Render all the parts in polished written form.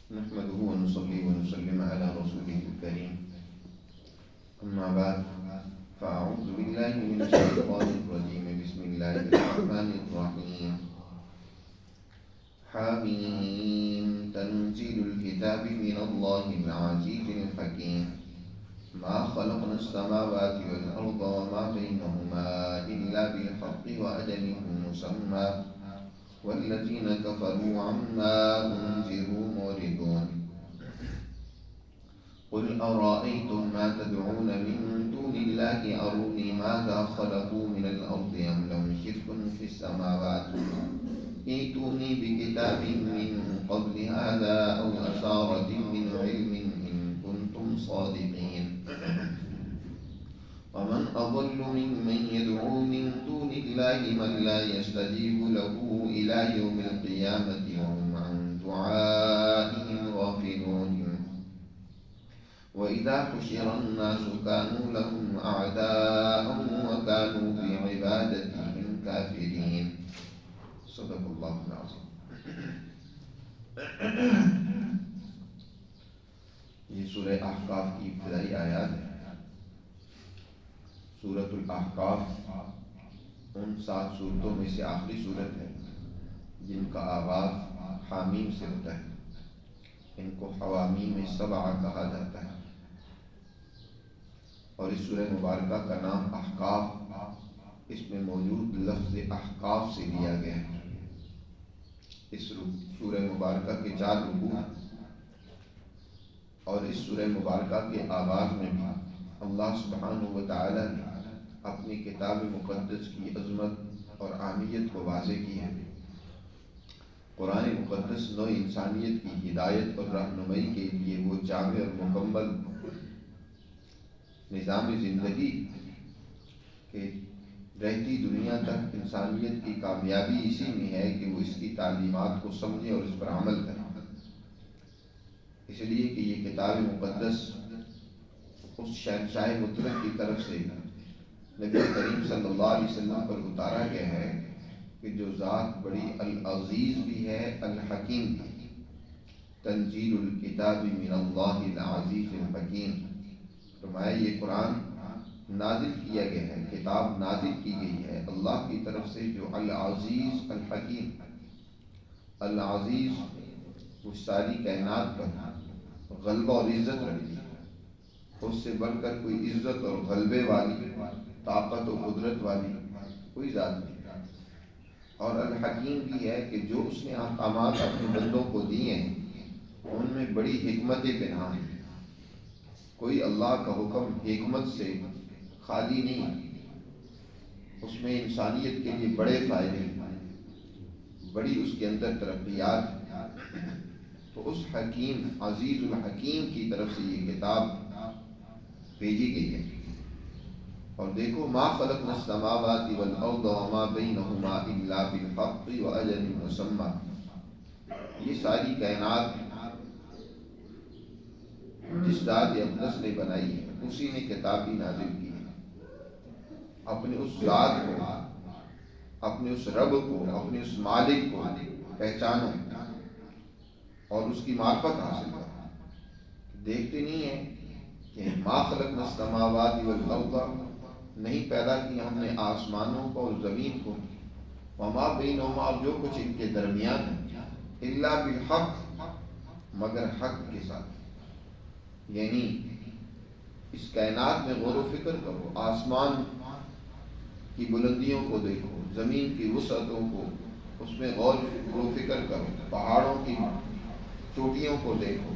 نحمده ونصلي ونسلم على رسوله الكريم أما بعد فأعوذ بالله من الشيطان الرجيم بسم الله الرحمن الرحيم حميم تنزيل الكتاب من الله العزيز الحكيم ما خلقنا السماوات والأرض وما بينهما إلا بالحق وأجل مسمى والذين كفروا عما أنذروا معرضون قل أرأيتم ما تدعون من دون الله أروني ماذا خلقوا من الأرض أم لهم شرك في السماوات ائتوني بكتاب من قبل هذا أو أثارة من علم إن كنتم صادقين ومن أضل ممن يدعو من دون الله من لا يستجيب له إلى يوم القيامة وهم عن دعائهم غافلون وإذا حشر الناس كانوا لهم أعداء وكانوا بعبادتهم كافرين صدق الله العظيم. یہ سورہ احقاف کی ابتدائی آیات ہے. سورۃ الاحقاف ان 7 سورتوں میں سے آخری سورت ہے جن کا آغاز حامیم سے ہوتا ہے. ان کو حوامیم سبعہ کہا جاتا ہے اور اس سورہ مبارکہ کا نام احقاف اس میں موجود لفظ احقاف سے لیا گیا ہے. اس سورہ مبارکہ کے 4 رکوع اور اس سورہ مبارکہ کے آغاز میں بھی اللہ سبحانہ و تعالی نے اپنی کتاب مقدس کی عظمت اور اہمیت کو واضح کی ہے. قرآن مقدس نو انسانیت کی ہدایت اور رہنمائی کے لیے وہ جامع اور مکمل نظام زندگی کہ رہتی دنیا تک انسانیت کی کامیابی اسی میں ہے کہ وہ اس کی تعلیمات کو سمجھے اور اس پر عمل کرے. اس لیے کہ یہ کتاب مقدس اس شہنشاہ مطلق کی طرف سے نبی کریم صلی اللہ علیہ وسلم پر اتارا گیا ہے کہ جو ذات بڑی العزیز بھی ہے الحکیم بھی. تنزیل الکتاب من اللہ العزیز الحکیم. فرمایا یہ قرآن نازل کیا گیا ہے، کتاب نازل کی گئی ہے اللہ کی طرف سے جو العزیز الحکیم. العزیز وہ ساری کائنات پر غلبہ اور عزت رکھتی ہے. اس سے بڑھ کر کوئی عزت اور غلبے والی طاقت و قدرت والی کوئی ذات نہیں. اور الحکیم بھی ہے کہ جو اس نے احکامات اپنے بندوں کو دیے ہیں ان میں بڑی حکمتیں پنہاں ہیں. کوئی اللہ کا حکم حکمت سے خالی نہیں، اس میں انسانیت کے لیے بڑے فائدے ہیں، بڑی اس کے اندر ترقیات ہیں. تو اس حکیم عزیز الحکیم کی طرف سے یہ کتاب بھیجی گئی ہے. اور دیکھو ما خلقنا السماوات والارض وما بینہما الا بالحق واجل مسمى. یہ ساری کائنات جس ذات اقدس نے بنائی ہے اسی نے کتاب بھی نازل کی ہے. اپنے اس ذات کو، اپنے اس رب کو، اپنے اس مالک کو پہچانو اور اس کی معرفت حاصل کرو. دیکھتے نہیں ہیں کہ ما خلقنا السماوات والارض نہیں پیدا کیا ہم نے آسمانوں کو اور زمین کو، وما بینہما اور جو کچھ ان کے درمیان ہے، الا بالحق مگر حق کے ساتھ. یعنی اس کائنات میں غور و فکر کرو، آسمان کی بلندیوں کو دیکھو، زمین کی وسعتوں کو اس میں غور و فکر کرو، پہاڑوں کی چوٹیوں کو دیکھو،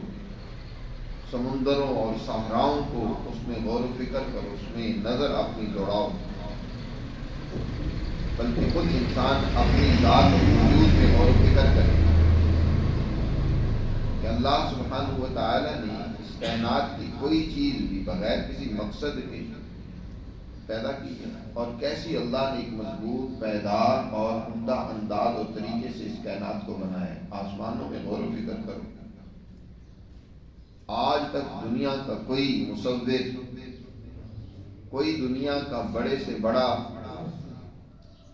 سمندروں اور صحراؤں کو اس میں غور و فکر کرو، اس میں نظر اپنی دوڑاؤ. بلکہ خود انسان اپنی ذات و وجود میں غور و فکر کرے کہ اللہ سبحانہ و تعالی نے اس کائنات کی کوئی چیز بھی بغیر کسی مقصد کے پیدا کی ہے اور کیسی اللہ نے ایک مضبوط پائیدار اور عمدہ انداز اور طریقے سے اس کائنات کو بنایا ہے. آسمانوں میں غور و فکر کرو. آج تک دنیا کا کوئی مصور، کوئی دنیا کا بڑے سے بڑا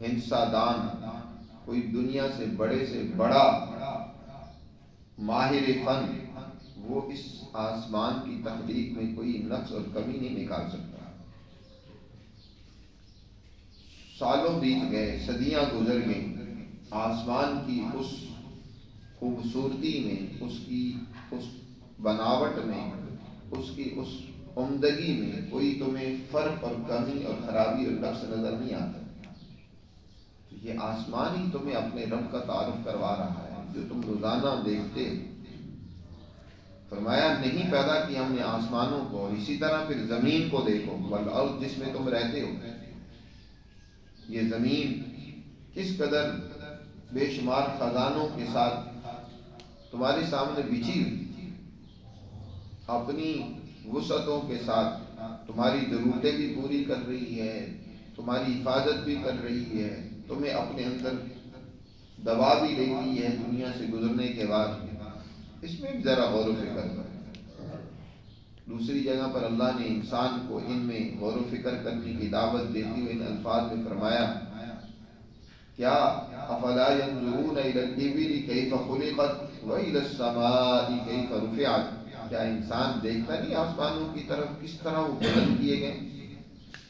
ہندسہ دان، کوئی دنیا سے بڑا ماہر فن وہ اس آسمان کی تخلیق میں کوئی نقص اور کمی نہیں نکال سکتا۔ سالوں بیت گئے، صدیاں گزر گئیں، آسمان کی اس خوبصورتی میں، اس بناوٹ میں، اس کی اس عمدگی میں کوئی تمہیں فرق اور کمی اور خرابی اور نقص نظر نہیں آتا۔ یہ آسمان ہی تمہیں اپنے رب کا تعارف کروا رہا ہے جو تم روزانہ دیکھتے ہو۔ فرمایا نہیں پیدا کیا ہم نے آسمانوں کو، اسی طرح پھر زمین کو دیکھو، والارض جس میں تم رہتے ہو۔ یہ زمین کس قدر بے شمار خزانوں کے ساتھ تمہارے سامنے بچھی ہوئی، اپنی وسعتوں کے ساتھ تمہاری ضرورتیں بھی پوری کر رہی ہے، تمہاری حفاظت بھی کر رہی ہے، تمہیں اپنے اندر دبا بھی لیتی ہے دنیا سے گزرنے کے بعد۔ اس میں بھی ذرا غور و فکر کرو۔ دوسری جگہ پر اللہ نے انسان کو ان میں غور و فکر کرنے کی دعوت دیتی ہوئے ان الفاظ میں فرمایا، کیا افلا ينظرون الى الابل كيف خلقت والى السماء كيف رفعت، کیا انسان دیکھتا نہیں آسمانوں کی طرف کس طرح وہ بلند کیے گئے،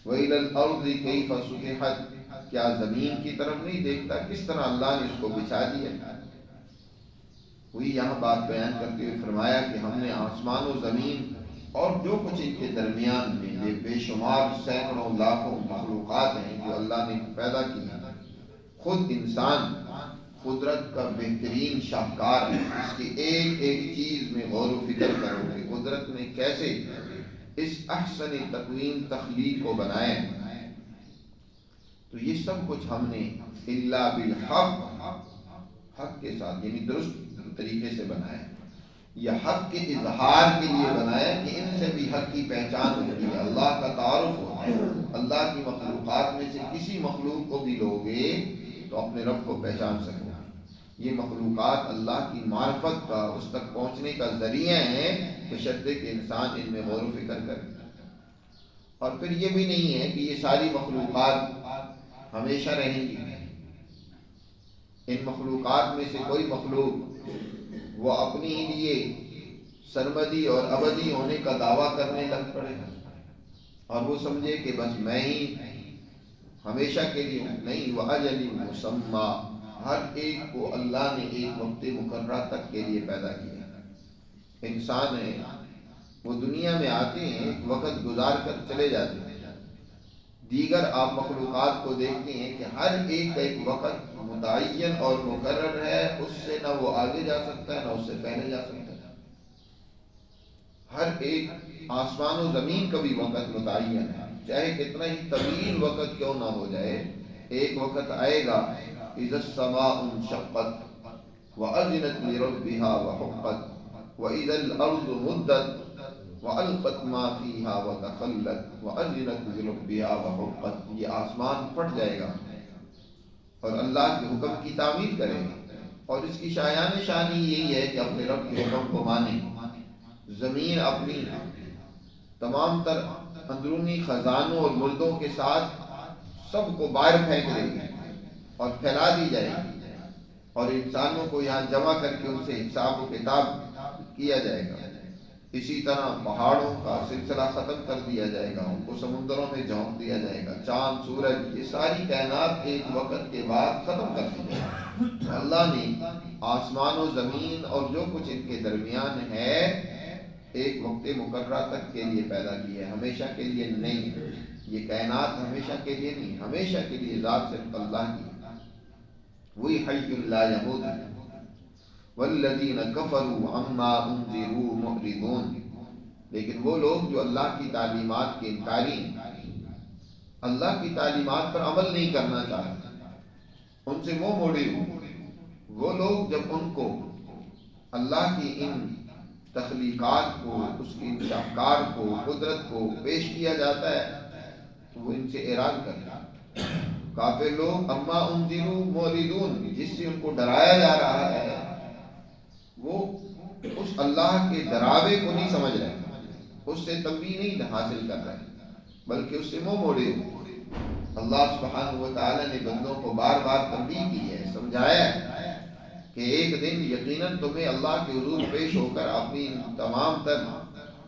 والى الارض كيف سطحت، کیا زمین کی طرف نہیں دیکھتا کس طرح اللہ نے اس کو بچھا دیا۔ وہی یہاں بات بیان کرتے ہوئے فرمایا کہ ہم نے آسمان و زمین اور جو کچھ ان کے درمیان میں یہ بے شمار سینکڑوں لاکھوں مخلوقات ہیں جو اللہ نے پیدا کی ہیں، خود انسان قدرت کا بہترین شاہکار ہے۔ اس کی ایک ایک چیز میں غور و فکر کرو کہ قدرت نے کیسے اس احسن تقویم تخلیق کو بنایا۔ تو یہ سب کچھ ہم نے الا بالحق، حق کے ساتھ یعنی درست طریقے سے بنایا، یہ حق کے اظہار کے لیے بنایا کہ ان سے بھی حق کی پہچان ہوتی ہے، اللہ کا تعارف ہوتا ہے۔ اللہ کی مخلوقات میں سے کسی مخلوق کو بھی لوگے تو اپنے رب کو پہچان سکو۔ یہ مخلوقات اللہ کی معرفت کا، اس تک پہنچنے کا ذریعہ ہیں، بشرطے کہ انسان ان میں غور و فکر کرے۔ اور پھر یہ بھی نہیں ہے کہ یہ ساری مخلوقات ہمیشہ رہیں گی۔ ان مخلوقات میں سے کوئی مخلوق وہ اپنی ہی لیے سرمدی اور ابدی ہونے کا دعویٰ کرنے لگ پڑے اور وہ سمجھے کہ بس میں ہی ہمیشہ کے لیے ہوں۔ نہیں، وَأَجَلٍ مُّسَمًّى، ہر ایک کو اللہ نے ایک وقت مقررہ تک کے لیے پیدا کیا۔ انسان ہے وہ دنیا میں آتے ہیں، ایک وقت گزار کر چلے جاتے ہیں۔ دیگر آپ مخلوقات کو دیکھتے ہیں کہ ہر ایک کا ایک وقت متعین اور مقرر ہے، اس سے نہ وہ آگے جا سکتا ہے نہ اس سے پہلے جا سکتا ہے۔ ہر ایک آسمان و زمین کا بھی وقت متعین ہے، چاہے کتنا ہی طویل وقت کیوں نہ ہو جائے، ایک وقت آئے گا اذا السماء انشقت وأذنت لربها وحقت وإذا الأرض مدت وألقت ما فيها وتخلت وأذنت لربها وحقت، یہ آسمان پھٹ جائے گا اور اللہ کے حکم کی تعمیر کرے گا۔ اور اس کی شایان شانی یہی ہے کہ اپنے رب کے حکم کو مانے۔ زمین اپنی تمام تر اندرونی خزانوں اور مردوں کے ساتھ سب کو باہر پھینک دے گی اور پھیلا دی جائے گی، اور انسانوں کو یہاں جمع کر کے ان سے حساب و کتاب کیا جائے گا۔ اسی طرح پہاڑوں کا سلسلہ ختم کر دیا جائے گا، ان کو سمندروں میں جھونک دیا جائے گا، چاند سورج یہ ساری کائنات ایک وقت کے بعد ختم کر دی جائے گی۔ اللہ نے آسمان و زمین اور جو کچھ ان کے درمیان ہے ایک وقت مقررہ تک کے لیے پیدا کی ہے، ہمیشہ کے لیے نہیں۔ یہ کائنات ہمیشہ کے لیے نہیں، ہمیشہ کے لیے ذات صرف اللہ کی ہے۔ وہی حی لا یموت والذین کفروا عما انذروا معرضون، لیکن وہ لوگ جو اللہ کی تعلیمات کے انکاری ہیں، اللہ کی تعلیمات پر عمل نہیں کرنا چاہتے، ان سے منہ موڑے ہوئے، وہ لوگ جب ان کو اللہ کی ان تخلیقات کو، اس کی ان شاہکار کو، قدرت کو پیش کیا جاتا ہے تو وہ ان سے اعراض کرتے ہیں۔ کافر لوگ اما انذروا معرضون، جس سے ان کو ڈرایا جا رہا ہے وہ اس اللہ کے ڈراوے کو نہیں سمجھ رہے، اس سے تنبیہ نہیں حاصل کر رہے، بلکہ اس سے منہ موڑے ہوئے۔ اللہ سبحانہ و تعالی نے بندوں کو بار بار تنبیہ کی ہے، سمجھایا ہے کہ ایک دن یقیناً تمہیں اللہ کے حضور پیش ہو کر اپنی تمام تر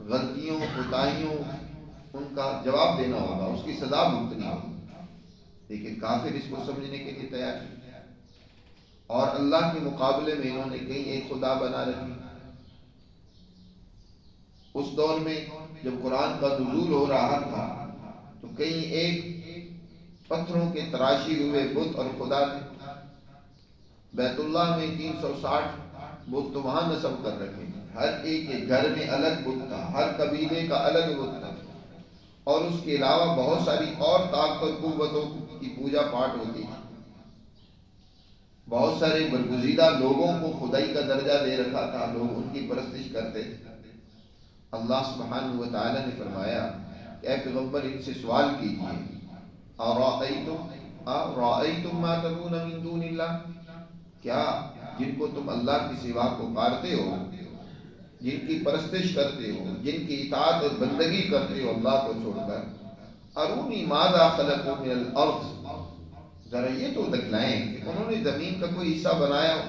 غلطیوں کوتاہیوں ان کا جواب دینا ہوگا، اس کی سزا بھگتنی ہوگی۔ لیکن کافر اس کو سمجھنے کے لیے تیار نہیں، اور اللہ کے مقابلے میں انہوں نے کہیں ایک خدا بنا رکھی۔ اس دور میں جب قرآن کا نزول ہو رہا تھا تو کہیں ایک پتھروں کے تراشی ہوئے بت اور خدا تھے۔ بیت اللہ میں 360 بت تو وہاں نصب کر رکھے، ہر ایک کے گھر میں الگ بت تھا، ہر قبیلے کا الگ بت تھا، اور اس کے علاوہ بہت ساری اور طاقت اور قوتوں کی پوجا پاٹ ہوتی تھی۔ بہت سارے برگزیدہ لوگوں کو خدائی کا درجہ دے رکھا تھا، لوگ ان کی پرستش کرتے تھے۔ اللہ سبحانہ و تعالی نے فرمایا کہ اے پیغمبر ان سے سوال کیجئے، اَرَأَيْتُمْ مَا تَدْعُونَ مِن دُونِ اللَّهِ، کیا جن کو تم اللہ کی سوا پکارتے ہو، جن کی پرستش کرتے ہو، جن کی اطاعت اور بندگی کرتے ہو اللہ کو چھوڑ کر، ارونی ماذا خلقوا من الارض، ذرا یہ تو دکھلائیں کہ انہوں نے زمین کا کوئی حصہ بنایا ہو،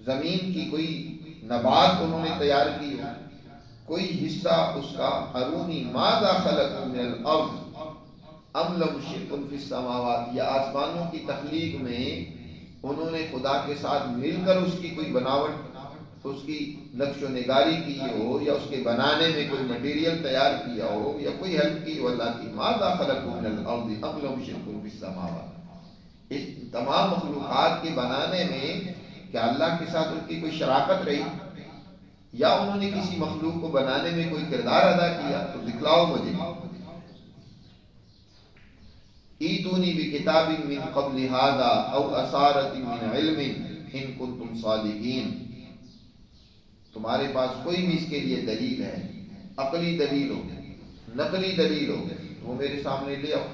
زمین کی کوئی نبات انہوں نے تیار کی ہو، کوئی حصہ اس کا۔ ارونی ماذا خلقوا من الارض ام لهم شرک فی السماوات، یا آسمانوں کی تخلیق میں انہوں نے خدا کے ساتھ مل کر اس کی کوئی بناوٹ، اس کی نقش و نگاری کی ہو، یا اس کے بنانے میں کوئی مٹیریل تیار کیا ہو، یا کوئی ہیلپ کی ہو اللہ کی۔ ماذا خلقوا من الارض ام لهم شرک فی السماوات، اس تمام مخلوقات کے بنانے میں کیا اللہ کے ساتھ ان کی کوئی شراکت رہی، یا انہوں نے کسی مخلوق کو بنانے میں کوئی کردار ادا کیا؟ تو دکھلاؤ مجھے۔ ایتونی بکتاب من قبل ھذا او اثارۃ من علم ان کنتم صادقین، تمہارے پاس کوئی بھی اس کے لیے دلیل ہے، عقلی دلیل ہو، نقلی دلیل ہو، وہ میرے سامنے لے آؤ۔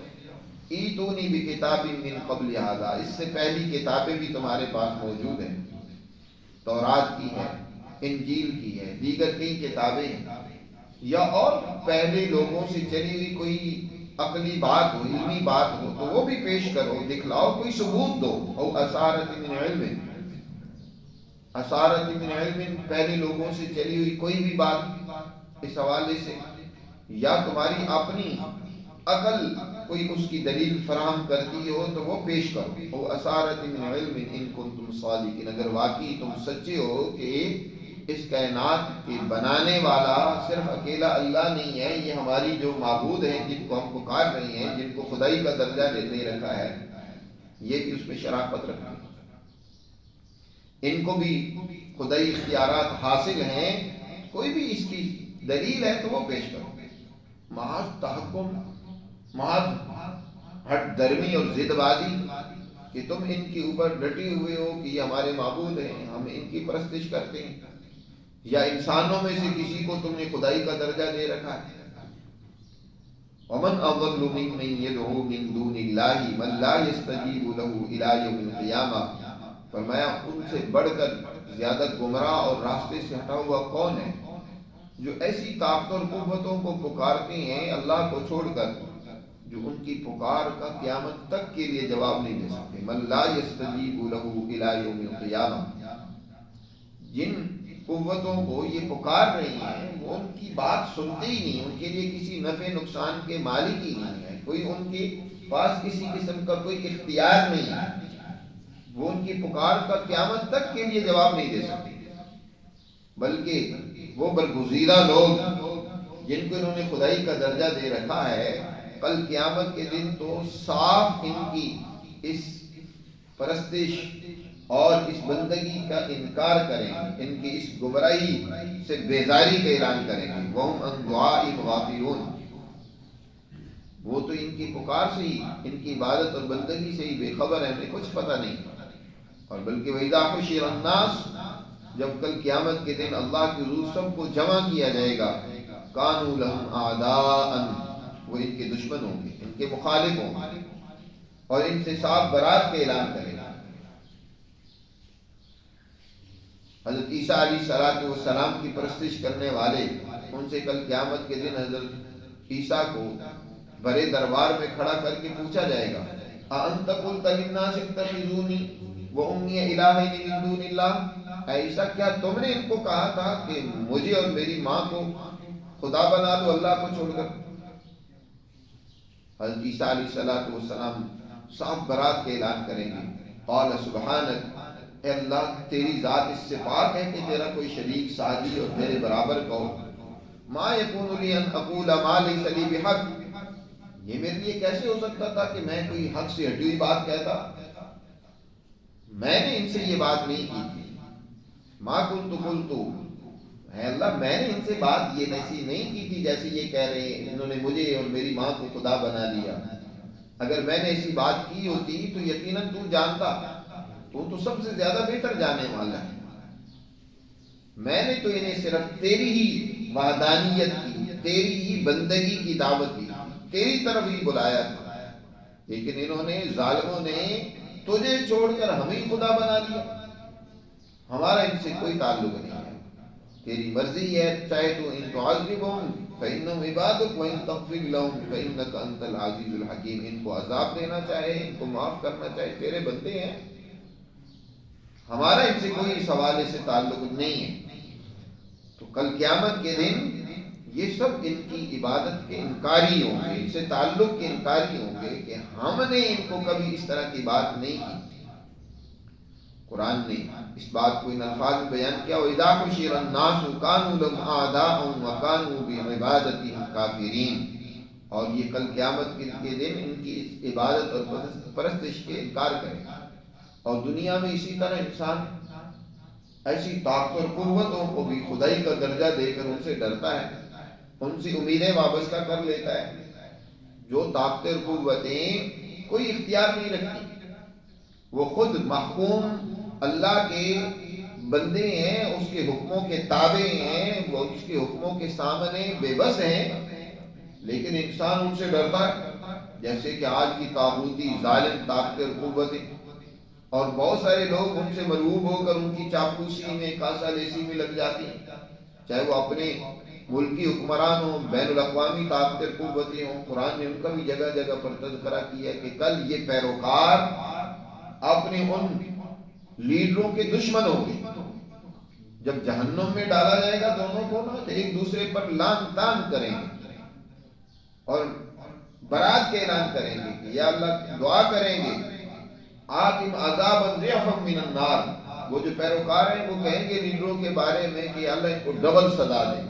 ایتونی بکتاب من قبل ھذا، اس سے پہلی کتابیں بھی تمہارے پاس موجود ہیں، تورات کی ہے، انجیل کی ہے، دیگر کئی کتابیں ہیں، یا اور پہلے لوگوں سے چلی ہوئی کوئی عقلی بات ہو، علمی بات ہو تو وہ بھی پیش کرو، دکھلاؤ، کوئی ثبوت دو۔ او اثارۃ من علم، اثارۃ من علم، پہلے لوگوں سے چلی ہوئی کوئی بھی بات اس حوالے سے، یا تمہاری اپنی عقل کوئی اس کی دلیل فراہم کرتی ہو تو وہ پیش کرو۔ او اثارۃ من علم ان کنتم صادقین، اگر واقعی تم سچے ہو کہ اس کائنات کے بنانے والا صرف اکیلا اللہ نہیں ہے، یہ ہماری جو معبود ہیں جن کو ہم پکار رہے ہیں، جن کو خدائی کا درجہ دے رکھا ہے، یہ بھی اس میں شراکت رکھتے ہیں، ان کو بھی خدائی اختیارات حاصل ہیں، کوئی بھی اس کی دلیل ہے تو وہ پیش کرو۔ محض تحکم، محض ہٹ درمی اور ضد بازی کہ تم ان کے اوپر ڈٹے ہوئے ہو کہ یہ ہمارے معبود ہیں، ہم ان کی پرستش کرتے ہیں، یا انسانوں میں سے کسی کو تم نے خدائی کا درجہ دے رکھا ہے۔ وَمَنْ أَضَلُّ مِمَّنْ يَدْعُو مِن دُونِ اللَّهِ مَنْ لَا يَسْتَجِيبُ لَهُ إِلَىٰ يَوْمِ الْقِيَامَةِ، فرمایا ان سے بڑھ کر زیادہ گمراہ اور راستے سے ہٹا ہوا کون ہے جو ایسی طاقت اور قوتوں کو پکارتے ہیں اللہ کو چھوڑ کر، جو ان کی پکار کا قیامت تک کے لیے جواب نہیں دے سکتے۔ مَنْ لَا يَسْتَجِيبُ لَهُ إِلَىٰ يَوْمِ الْقِيَامَةِ، جن قوتوں کو یہ پکار رہی ہیں وہ ان کی بات سنتے ہی نہیں، ان کے لیے کسی نفع نقصان کے مالک ہی نہیں ہے، کوئی ان کے پاس کسی قسم کا کوئی اختیار نہیں ہے، وہ ان کی پکار کا قیامت تک کے لیے جواب نہیں دے سکتے، بلکہ وہ برگزیدہ لوگ جن کو انہوں نے خدائی کا درجہ دے رکھا ہے، کل قیامت کے دن تو صاف ان کی اس پرستش اور اس بندگی کا انکار کریں گے، ان کی اس گمراہی سے بیزاری کا اعلان کریں گے۔ وَهُمْ عَنْ دُعَائِهِمْ غَافِلُونَ، وہ تو ان کی پکار سے ہی، ان کی عبادت اور بندگی سے ہی بے خبر ہیں، انہیں کچھ پتہ نہیں۔ اور بلکہ وَإِذَا حُشِرَ النَّاسُ، جب کل قیامت کے دن اللہ کے حضور سب کو جمع کیا جائے گا، كَانُوا لَهُمْ أَعْدَاءً، وہ ان کے دشمن ہوں گے، ان کے مخالف ہوں گے، اور ان سے صاف برات کا اعلان کریں گے۔ حضرت عیسیٰ علیہ السلام کی پرستش کرنے والے، ان سے کل قیامت کے دن حضرت عیسیٰ کو بڑے دربار میں کھڑا کر کے پوچھا جائے گا، أَأَنْتَ قُلْتَ لِلنَّاسِ اتَّخِذُونِي، وَأُمِّيَ إِلَٰهَيْنِ مِن دُونِ اللَّهِ، عیسیٰ کیا تم نے ان کو کہا تھا کہ مجھے اور میری ماں کو خدا بنا دو اللہ کو چھوڑ کر؟ حضرت عیسیٰ علیہ السلام صاحب برات کے اعلان کریں گے، قال سبحانک، اے اللہ تیری ذات اس سے پاک ہے کہ تیرا کوئی شریک ساجی اور تیرے برابر کا ہو، ما یکون لی ان اقول ما لیس لی بحق، یہ میرے لیے کیسے ہو سکتا تھا کہ میں کوئی حق سے ہٹی ہوئی بات کہتا؟ میں نے ان سے یہ بات نہیں کی تھی، ما کنت قلت، اے اللہ میں نے ان سے بات یہ ایسی نہیں کی تھی جیسے یہ کہہ رہے ہیں انہوں نے مجھے اور میری ماں کو خدا بنا لیا۔ اگر میں نے ایسی بات کی ہوتی تو یقیناً تو جانتا، تو سب سے زیادہ بہتر جانے والا ہے۔ میں نے تو انہیں صرف تیری ہی وحدانیت کی، تیری ہی بندگی کی دعوت دی، تیری طرف ہی بلایا تھا، لیکن انہوں نے، ظالموں نے تجھے چھوڑ کر ہمیں خدا بنا لیا۔ ہمارا ان سے کوئی تعلق نہیں ہے، تیری مرضی ہے، چاہے تو ان تعذبہم فإنہم عبادک وإن تغفر لہم فإنک انت العزیز الحکیم، ان کو عذاب دینا چاہے، ان کو معاف کرنا چاہے، تیرے بندے ہیں، ہمارا ان سے کوئی اس حوالے سے تعلق نہیں ہے۔ تو کل قیامت کے دن یہ سب ان کی عبادت کے انکاری ہوں گے، ان سے تعلق کے انکاری ہوں گے کہ ہم نے ان کو کبھی اس طرح کی بات نہیں کی۔ قرآن نے اس بات کو ان الفاظ میں بیان کیا، وَإِذَا حُشِرَ النَّاسُ كَانُوا لَهُمْ أَعْدَاءً وَكَانُوا بِعِبَادَتِهِمْ كَافِرِينَ، اور یہ کل قیامت کے دن ان کی اس عبادت اور پرستش کے انکار کریں گے۔ اور دنیا میں اسی طرح انسان ایسی طاقت اور قوتوں کو بھی خدائی کا درجہ دے کر ان سے ڈرتا ہے، ان سے امیدیں وابستہ کر لیتا ہے۔ جو طاقتیں اور قوتیں کوئی اختیار نہیں رکھتی، وہ خود محکوم اللہ کے بندے ہیں، اس کے حکموں کے تابع ہیں، وہ اس کے حکموں کے سامنے بے بس ہیں، لیکن انسان ان سے ڈرتا ہے، جیسے کہ آج کی طاغوتی ظالم طاقتیں اور قوتیں، اور بہت سارے لوگ ان سے مرعوب ہو کر ان کی چاپلوسی میں، کاسا لیسی میں لگ جاتی ہیں، چاہے وہ اپنے ملکی حکمران ہوں، بین الاقوامی طاقتیں اور قوتیں ہوں۔ قرآن نے ان کا بھی جگہ جگہ پر تذکرہ کیا کہ کل یہ پیروکار اپنے ان لیڈروں کے دشمن ہوں گے، جب جہنم میں ڈالا جائے گا دونوں کو نا، تو ایک دوسرے پر لعن طعن کریں گے اور برات کے اعلان کریں گے کہ یا اللہ دعا کریں گے آتم عذابا ضعفا من النار۔ وہ جو پیروکار ہیں وہ کہیں گے لیڈروں کے بارے میں کہ اللہ ان کو ڈبل سزا دے،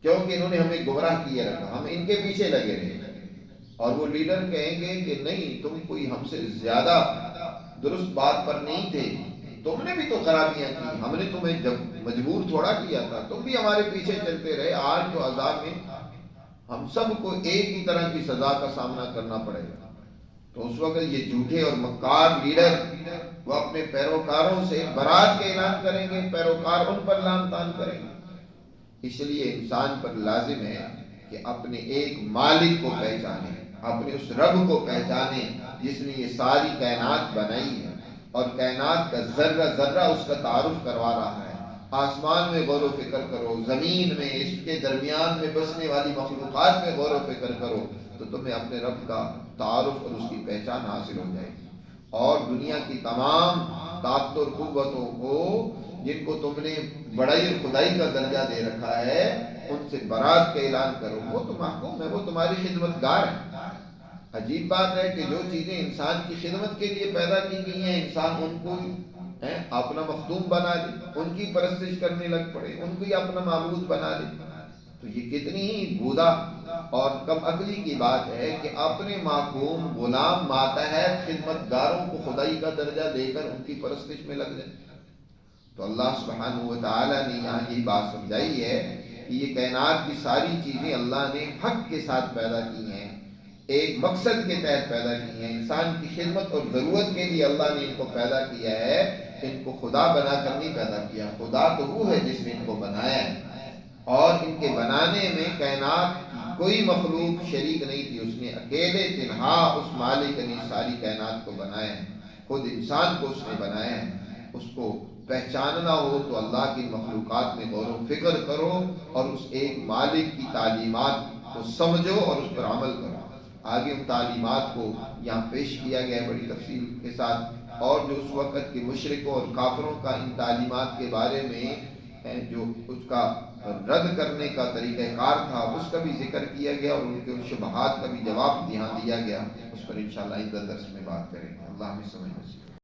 کیونکہ انہوں نے ہمیں گمراہ کیے رکھا، ہم ان کے پیچھے لگے رہے۔ اور وہ لیڈر کہیں گے کہ نہیں، تم کوئی ہم سے زیادہ درست بات پر نہیں تھے، تم نے بھی تو خرابیاں کی، ہم نے تمہیں جب مجبور تھوڑا کیا تھا، تم بھی ہمارے پیچھے چلتے رہے، آج تو عذاب میں ہم سب کو ایک ہی طرح کی سزا کا سامنا کرنا پڑے گا۔ تو اس وقت یہ جھوٹے اور مکار لیڈر وہ اپنے پیروکاروں سے برات کے اعلان کریں گے، پیروکار ان پر لعن طعن کریں گے۔ اس لیے انسان پر لازم ہے کہ اپنے ایک مالک کو پہچانے، اپنے اس رب کو پہچانے جس نے یہ ساری کائنات بنائی ہے، اور کائنات کا ذرہ ذرہ اس کا تعارف کروا رہا ہے۔ آسمان میں غور و فکر کرو، زمین میں، اس کے درمیان میں بسنے والی مخلوقات میں غور و فکر کرو، تو تمہیں اپنے رب کا تعارف اور اس کی پہچان حاصل ہو جائے گی۔ اور دنیا کی تمام طاقت اور قوتوں کو جن کو تم نے بڑائی اور خدائی کا درجہ دے رکھا ہے، ان سے برات کا اعلان کرو، وہ تو محکوم ہے، وہ تمہاری خدمت گار ہے۔ عجیب بات ہے کہ جو چیزیں انسان کی خدمت کے لیے پیدا کی گئی ہیں، انسان ان کو اپنا مخدوم بنا لے، ان کی پرستش کرنے لگ پڑے، ان کو ہی اپنا معبود بنا لے، تو یہ کتنی ہی بودا اور کم عقلی کی بات ہے کہ اپنے محکوم غلام ماتحت خدمت گاروں کو خدائی کا درجہ دے کر ان کی پرستش میں لگ جائے۔ تو اللہ سبحانہ و تعالیٰ نے یہاں یہی بات سمجھائی ہے کہ یہ کائنات کی ساری چیزیں اللہ نے حق کے ساتھ پیدا کی ہیں، ایک مقصد کے تحت پیدا کی ہیں، انسان کی خدمت اور ضرورت کے لیے اللہ نے ان کو پیدا کیا ہے، ان کو خدا بنا کر نہیں پیدا کیا۔ خدا تو وہ ہے جس نے ان کو بنایا ہے، اور ان کے بنانے میں کائنات کی کوئی مخلوق شریک نہیں تھی، اس نے اکیلے تنہا اس مالک نے ساری کائنات کو بنایا ہے، خود انسان کو اس نے بنایا ہے۔ اس کو پہچاننا ہو تو اللہ کی مخلوقات میں غور و فکر کرو اور اس ایک مالک کی تعلیمات کو سمجھو اور اس پر عمل کرو۔ آگے ان تعلیمات کو یہاں پیش کیا گیا ہے بڑی تفصیل کے ساتھ اور جو اس وقت کے مشرکوں اور کافروں کا ان تعلیمات کے بارے میں جو اس کا رد کرنے کا طریقہ کار تھا اس کا بھی ذکر کیا گیا، اور ان کے شبہات کا بھی جواب یہاں دیا گیا۔ اس پر انشاءاللہ آئندہ درس میں بات کریں گے۔ اللہ ہمیں سمجھ نصیب